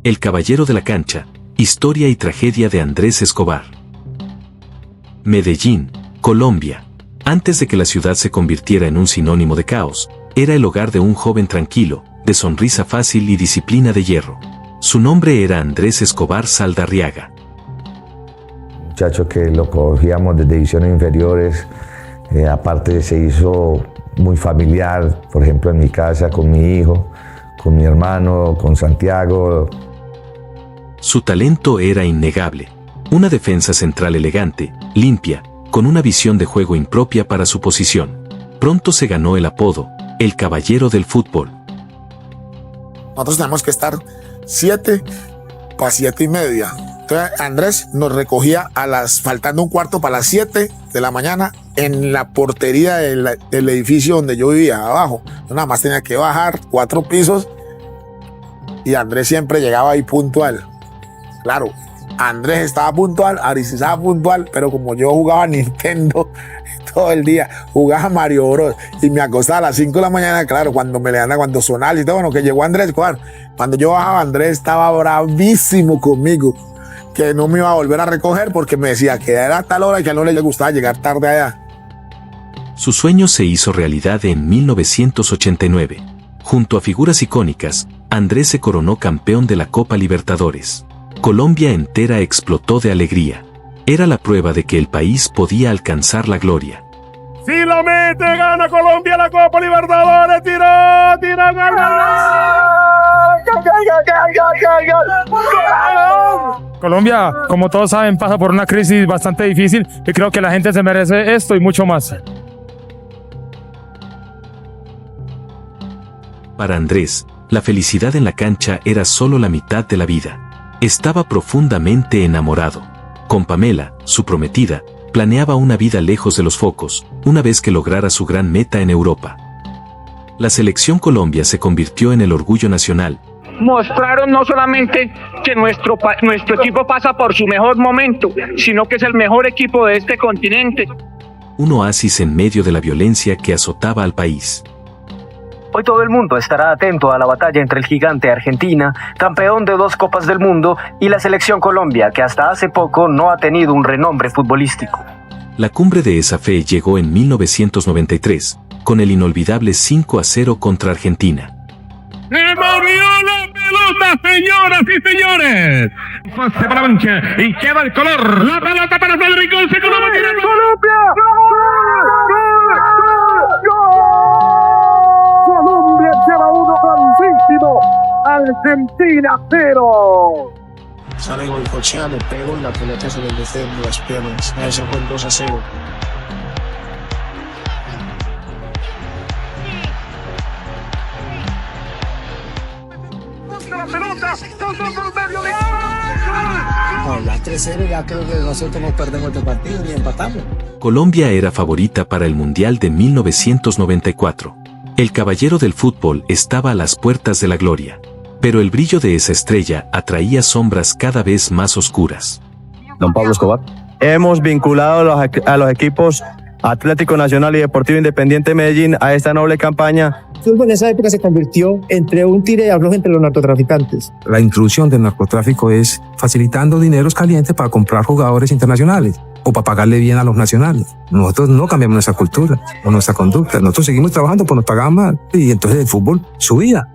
El caballero de la cancha, historia y tragedia de Andrés Escobar. Medellín, Colombia. Antes de que la ciudad se convirtiera en un sinónimo de caos, era el hogar de un joven tranquilo, de sonrisa fácil y disciplina de hierro. Su nombre era Andrés Escobar Saldarriaga. Muchacho que lo cogíamos desde divisiones inferiores, aparte se hizo muy familiar, por ejemplo en mi casa con mi hijo, con mi hermano, con Santiago. Su talento era innegable. Una defensa central elegante, limpia, con una visión de juego impropia para su posición. Pronto se ganó el apodo, el caballero del fútbol. Nosotros tenemos que estar 7 para 7:30. Entonces Andrés nos recogía faltando un cuarto para las 7 de la mañana en la portería del edificio donde yo vivía, abajo. Yo nada más tenía que bajar 4 pisos y Andrés siempre llegaba ahí puntual. Claro, Andrés estaba puntual, Aris estaba puntual, pero como yo jugaba Nintendo todo el día, jugaba Mario Bros. Y me acostaba a las 5 de la mañana, claro, cuando sonaba y todo, bueno, que llegó Andrés, claro. Cuando yo bajaba, Andrés estaba bravísimo conmigo, que no me iba a volver a recoger porque me decía que era a tal hora y que a no le gustaba llegar tarde allá. Su sueño se hizo realidad en 1989. Junto a figuras icónicas, Andrés se coronó campeón de la Copa Libertadores. Colombia entera explotó de alegría. Era la prueba de que el país podía alcanzar la gloria. Si lo mete, gana Colombia la Copa Libertadores. Tira, Colombia, como todos saben, pasa por una crisis bastante difícil y creo que la gente se merece esto y mucho más. Para Andrés, la felicidad en la cancha era solo la mitad de la vida. Estaba profundamente enamorado. Con Pamela, su prometida, planeaba una vida lejos de los focos, una vez que lograra su gran meta en Europa. La selección Colombia se convirtió en el orgullo nacional. Mostraron no solamente que nuestro equipo pasa por su mejor momento, sino que es el mejor equipo de este continente. Un oasis en medio de la violencia que azotaba al país. Hoy todo el mundo estará atento a la batalla entre el gigante Argentina, campeón de 2 Copas del Mundo, y la selección Colombia, que hasta hace poco no ha tenido un renombre futbolístico. La cumbre de esa fe llegó en 1993, con el inolvidable 5-0 contra Argentina. ¡Se movió la pelota, señoras y señores! Pase para Mancha y queda el color. La pelota para Federico, el segundo va a tirar Colombia. Colombia lleva 1 clarísimo. Argentina 0. Sale Goicoechea, le pego y la pelota se le desde las piernas. Ese fue el 2-0. No, la 3-0 ya creo que nosotros no perdemos este partido ni empatamos. Colombia era favorita para el Mundial de 1994. El caballero del fútbol estaba a las puertas de la gloria. Pero el brillo de esa estrella atraía sombras cada vez más oscuras. Don Pablo Escobar. Hemos vinculado a los equipos Atlético Nacional y Deportivo Independiente de Medellín a esta noble campaña. El fútbol en esa época se convirtió entre un tire y afloje entre los narcotraficantes. La intrusión del narcotráfico es facilitando dineros calientes para comprar jugadores internacionales o para pagarle bien a los nacionales. Nosotros no cambiamos nuestra cultura o nuestra conducta. Nosotros seguimos trabajando, pues nos pagaban mal. Y entonces el fútbol subía.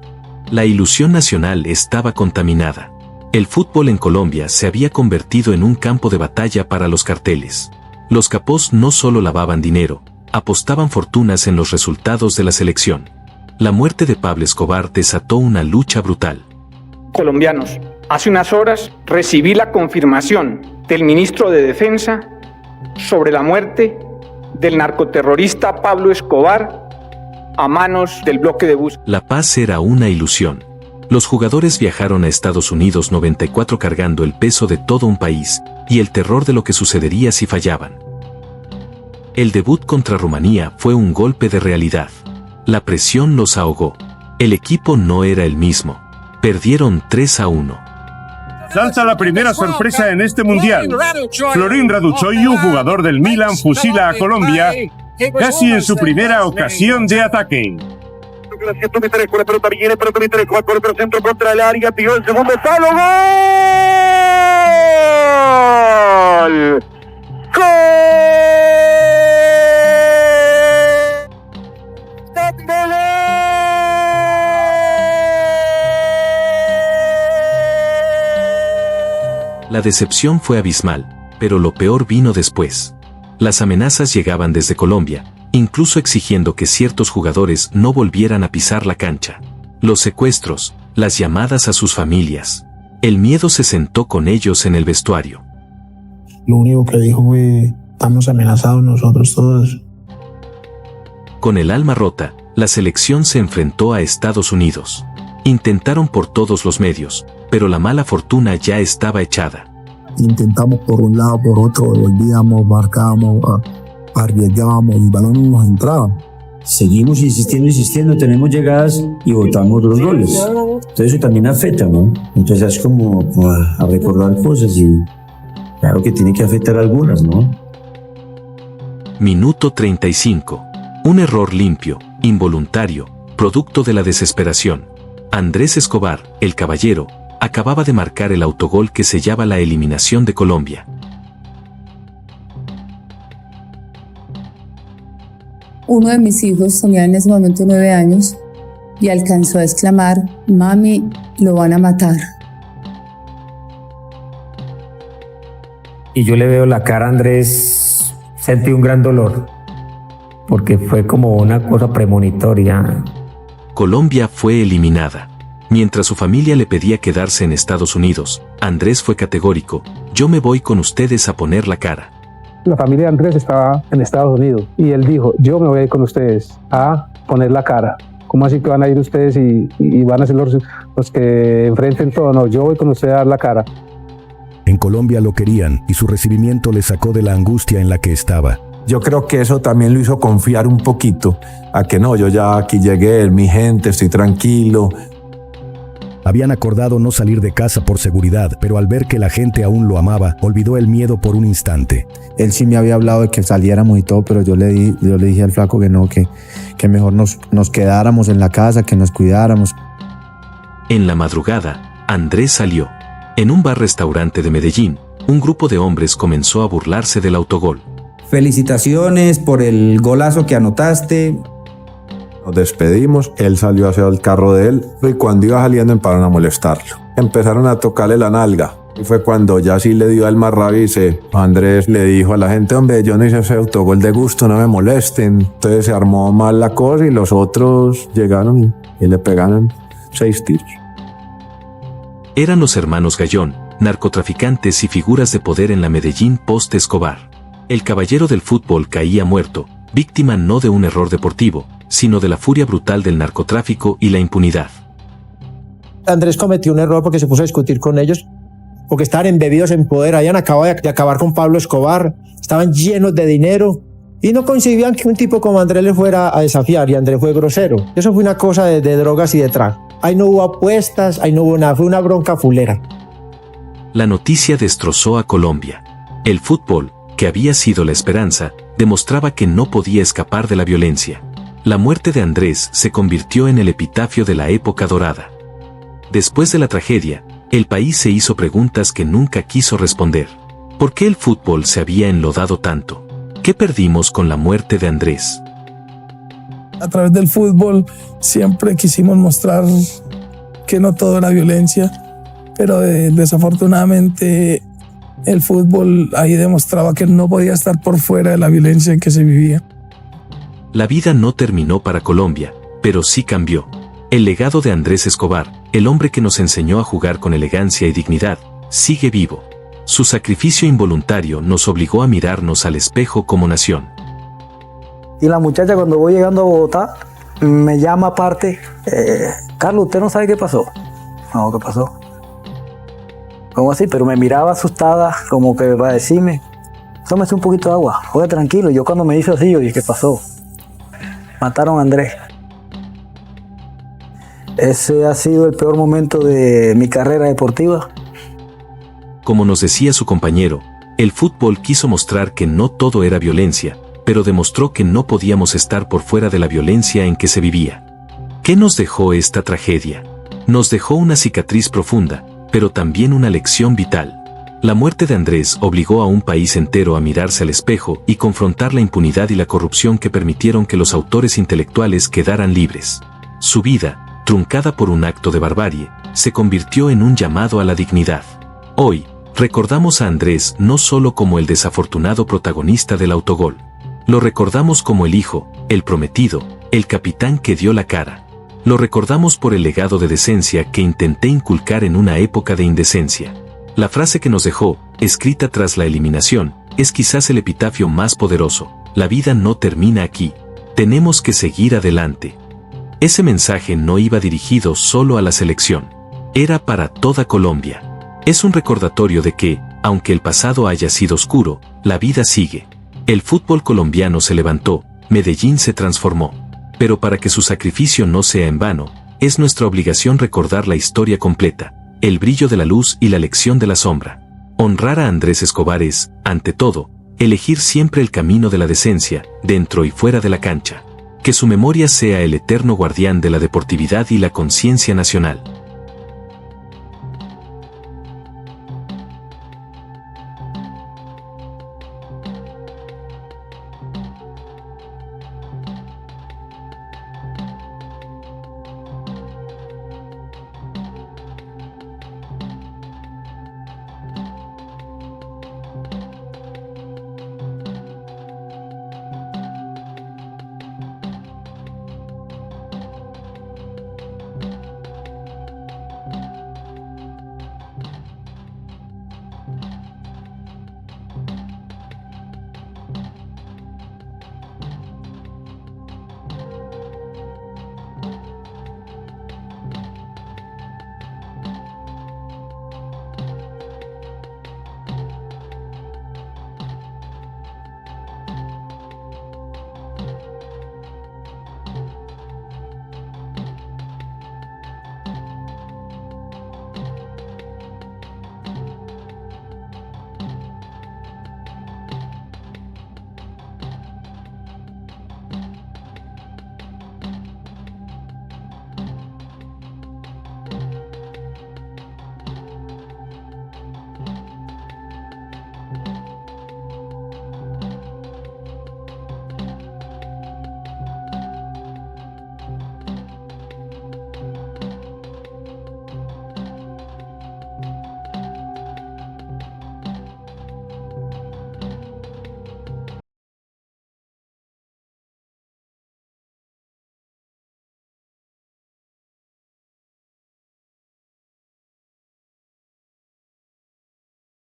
La ilusión nacional estaba contaminada. El fútbol en Colombia se había convertido en un campo de batalla para los carteles. Los capós no solo lavaban dinero, apostaban fortunas en los resultados de la selección. La muerte de Pablo Escobar desató una lucha brutal. Colombianos, hace unas horas recibí la confirmación del ministro de Defensa sobre la muerte del narcoterrorista Pablo Escobar a manos del bloque de búsqueda. La paz era una ilusión. Los jugadores viajaron a Estados Unidos 94 cargando el peso de todo un país y el terror de lo que sucedería si fallaban. El debut contra Rumanía fue un golpe de realidad. La presión los ahogó. El equipo no era el mismo. Perdieron 3-1. Salta la primera sorpresa en este mundial. Florin Raducioiu, jugador del Milan, fusila a Colombia casi en su primera ocasión de ataque. Siento mi con la pelota viene, pelota mi va por el centro contra el área, tiró el segundo palo, ¡gol! La decepción fue abismal, pero lo peor vino después. Las amenazas llegaban desde Colombia, incluso exigiendo que ciertos jugadores no volvieran a pisar la cancha. Los secuestros, las llamadas a sus familias. El miedo se sentó con ellos en el vestuario. Lo único que dijo fue, estamos amenazados nosotros todos. Con el alma rota, la selección se enfrentó a Estados Unidos. Intentaron por todos los medios, pero la mala fortuna ya estaba echada. Intentamos por un lado, por otro, volvíamos, marcábamos, arriesgábamos, el balón no nos entraba. Seguimos insistiendo, tenemos llegadas y botamos 2 goles. Entonces eso también afecta, ¿no? Entonces es como a recordar cosas y claro que tiene que afectar algunas, ¿no? Minuto 35. Un error limpio, involuntario, producto de la desesperación. Andrés Escobar, el caballero, acababa de marcar el autogol que sellaba la eliminación de Colombia. Uno de mis hijos tenía en ese momento 9 años y alcanzó a exclamar, mami, lo van a matar. Y yo le veo la cara a Andrés, sentí un gran dolor, porque fue como una cosa premonitoria. Colombia fue eliminada. Mientras su familia le pedía quedarse en Estados Unidos, Andrés fue categórico, yo me voy con ustedes a poner la cara. La familia de Andrés estaba en Estados Unidos y él dijo, yo me voy a ir con ustedes a poner la cara. ¿Cómo así que van a ir ustedes y van a ser los que enfrenten todo? No, yo voy con ustedes a dar la cara. En Colombia lo querían y su recibimiento le sacó de la angustia en la que estaba. Yo creo que eso también lo hizo confiar un poquito a que no, yo ya aquí llegué, mi gente, estoy tranquilo. Habían acordado no salir de casa por seguridad, pero al ver que la gente aún lo amaba, olvidó el miedo por un instante. Él sí me había hablado de que saliéramos y todo, pero yo le dije al flaco que no, que mejor nos quedáramos en la casa, que nos cuidáramos. En la madrugada, Andrés salió. En un bar-restaurante de Medellín, un grupo de hombres comenzó a burlarse del autogol. Felicitaciones por el golazo que anotaste. Nos despedimos, él salió hacia el carro de él y cuando iba saliendo empezaron a molestarlo. Empezaron a tocarle la nalga y fue cuando ya sí le dio a él más rabia y Andrés le dijo a la gente, hombre, yo no hice ese autogol de gusto, no me molesten. Entonces se armó mal la cosa y los otros llegaron y le pegaron 6 tiros. Eran los hermanos Gallón, narcotraficantes y figuras de poder en la Medellín post-Escobar. El caballero del fútbol caía muerto, víctima no de un error deportivo, sino de la furia brutal del narcotráfico y la impunidad. Andrés cometió un error porque se puso a discutir con ellos, porque estaban embebidos en poder, habían acabado de acabar con Pablo Escobar, estaban llenos de dinero y no concibían que un tipo como Andrés le fuera a desafiar y Andrés fue grosero. Eso fue una cosa de drogas y de trago. Ahí no hubo apuestas, ahí no hubo nada, fue una bronca fulera. La noticia destrozó a Colombia. El fútbol, que había sido la esperanza, demostraba que no podía escapar de la violencia. La muerte de Andrés se convirtió en el epitafio de la época dorada. Después de la tragedia, el país se hizo preguntas que nunca quiso responder. ¿Por qué el fútbol se había enlodado tanto? ¿Qué perdimos con la muerte de Andrés? A través del fútbol siempre quisimos mostrar que no todo era violencia, pero desafortunadamente el fútbol ahí demostraba que no podía estar por fuera de la violencia en que se vivía. La vida no terminó para Colombia, pero sí cambió. El legado de Andrés Escobar, el hombre que nos enseñó a jugar con elegancia y dignidad, sigue vivo. Su sacrificio involuntario nos obligó a mirarnos al espejo como nación. Y la muchacha cuando voy llegando a Bogotá, me llama aparte, Carlos, ¿usted no sabe qué pasó? No, ¿qué pasó? ¿Cómo así? Pero me miraba asustada, como que para decirme, tómese un poquito de agua, juegue tranquilo. Yo cuando me hizo así, yo dije, ¿qué pasó? Mataron a Andrés. Ese ha sido el peor momento de mi carrera deportiva. Como nos decía su compañero, el fútbol quiso mostrar que no todo era violencia, pero demostró que no podíamos estar por fuera de la violencia en que se vivía. ¿Qué nos dejó esta tragedia? Nos dejó una cicatriz profunda, pero también una lección vital. La muerte de Andrés obligó a un país entero a mirarse al espejo y confrontar la impunidad y la corrupción que permitieron que los autores intelectuales quedaran libres. Su vida, truncada por un acto de barbarie, se convirtió en un llamado a la dignidad. Hoy, recordamos a Andrés no solo como el desafortunado protagonista del autogol. Lo recordamos como el hijo, el prometido, el capitán que dio la cara. Lo recordamos por el legado de decencia que intenté inculcar en una época de indecencia. La frase que nos dejó, escrita tras la eliminación, es quizás el epitafio más poderoso: la vida no termina aquí. Tenemos que seguir adelante. Ese mensaje no iba dirigido solo a la selección. Era para toda Colombia. Es un recordatorio de que, aunque el pasado haya sido oscuro, la vida sigue. El fútbol colombiano se levantó, Medellín se transformó. Pero para que su sacrificio no sea en vano, es nuestra obligación recordar la historia completa, el brillo de la luz y la lección de la sombra. Honrar a Andrés Escobar es, ante todo, elegir siempre el camino de la decencia, dentro y fuera de la cancha. Que su memoria sea el eterno guardián de la deportividad y la conciencia nacional.